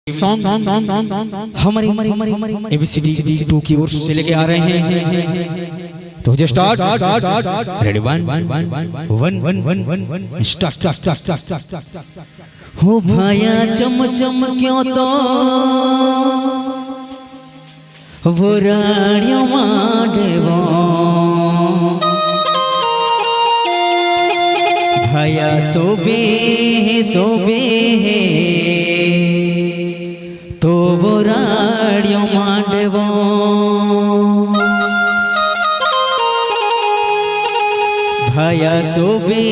Song हमारी ABCD 2 की ओर से लेके आ रहे हैं। तो जो स्टार्ट रेडी 1 स्टार्ट। हो भाया चम चम क्यों तो वो राणियों मांडेवो भाया सोबे तो वो राणियों मांडेवो भाया सोबे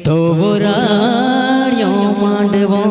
तो वो राणियों मांडेवो।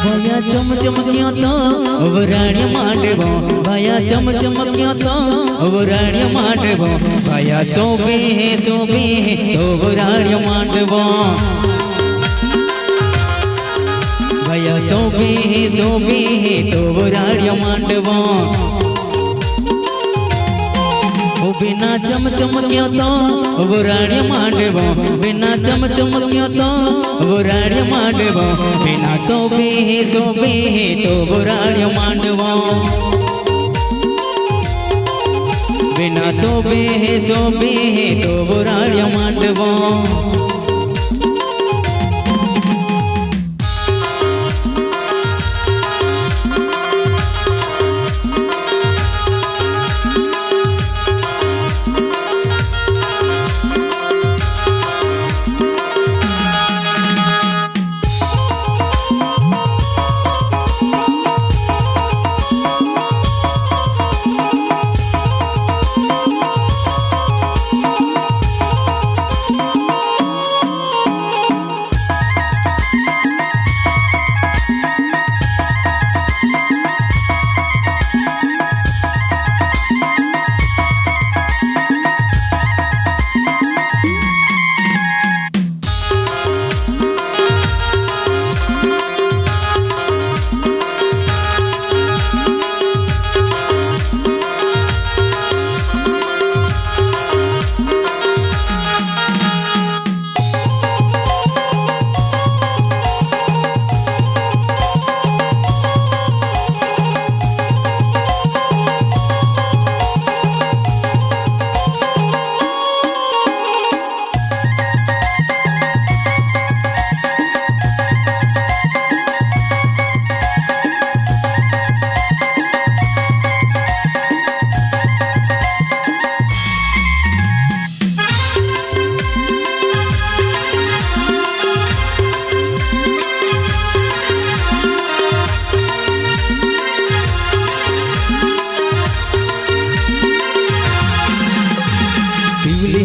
भाया चम चमक्यों तो वो राणियों मांडेवो भाया चम चमक्यों तो वो राणियों मांडेवो भाया सोबे तो वो राणियों मांडेवो भाया सोबे तो वो राणियों मांडेवो। बिना चम चमक्यों तो वो राणियों मांडेवो बिना चम चमक्यों तो वो राणियों मांडेवो बिना सोबे तो वो राणियों मांडेवो बिना सोबे तो वो राणियों मांडेवो।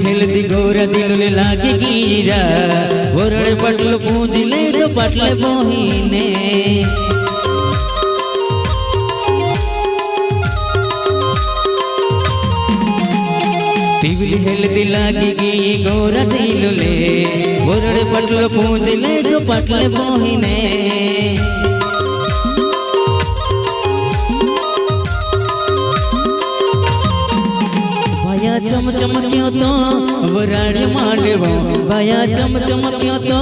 हेल्दी गोरा दिल लागे गिरा वरड़ पटल पूज ले तो पटल बोहिने तिवली हेल्दी लागे गी गोरा दिल ले वरड़ पटल पूज ले तो पटल बोहिने भाया चम चमक्यों तो वो राणियों मांडेवो भाया चम चमक्यों तो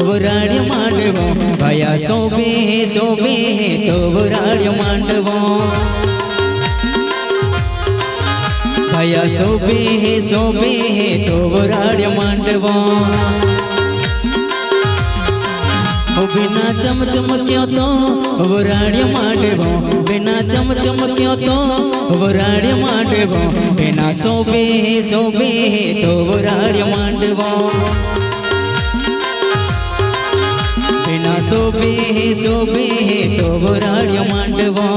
वो राणियों मांडेवो भाया सोबे तो वो राणियों मांडेवो भाया सोबे तो वो राणियों मांडेवो। बिना चम चमक्यों तो वो राणियों मांडेवो बिना चम चमक्यों तो वो राणियों मांडेवो बिना सोबे तो वो राणियों मांडेवो बिना सोबे तो वो राणियों मांडेवो।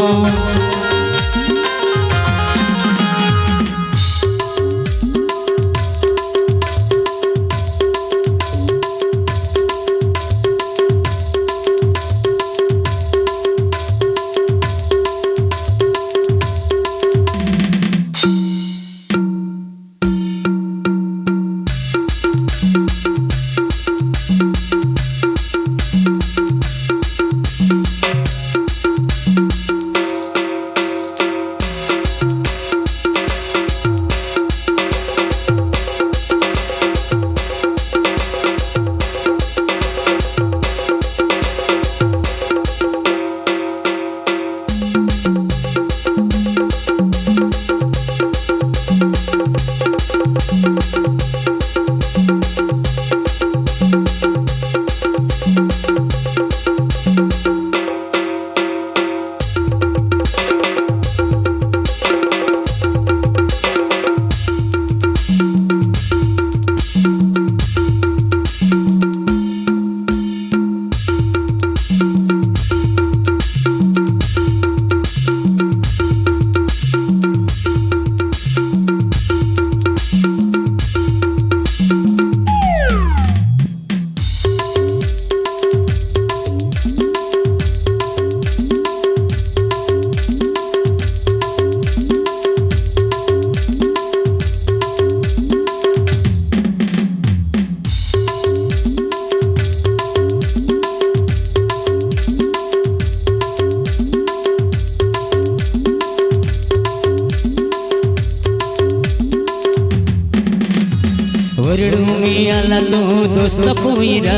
दोस्त्या पोईरा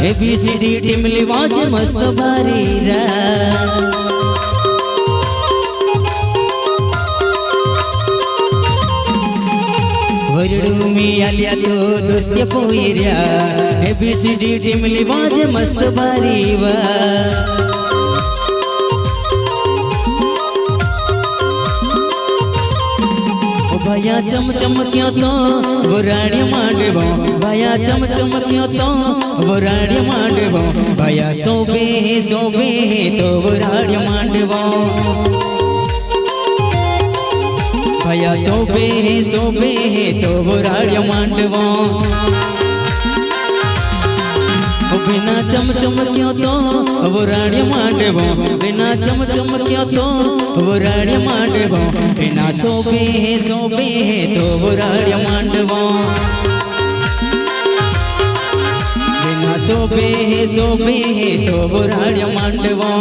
ABCD टीमली वाज मस्त भारीरा वरडू मी आल्या तो दोस्त्या पोईऱ्या ABCD टीमली वाज मस्त भारीवा भया चम चमक्यो तो वराड़ी मांडवो भया चम चमक्यो तो वराड़ी मांडवो भया सोबे तो वराड़ी मांडवो भया सोबे तो वराड़ी मांडवो बिना चम चमक्यो तो वराड़ी मांडवो बिना चम चमक्यो तो वराड़ी मांडवो बिना सोबे तो वराड़ी मांडवो बिना सोबे तो वराड़ी मांडवो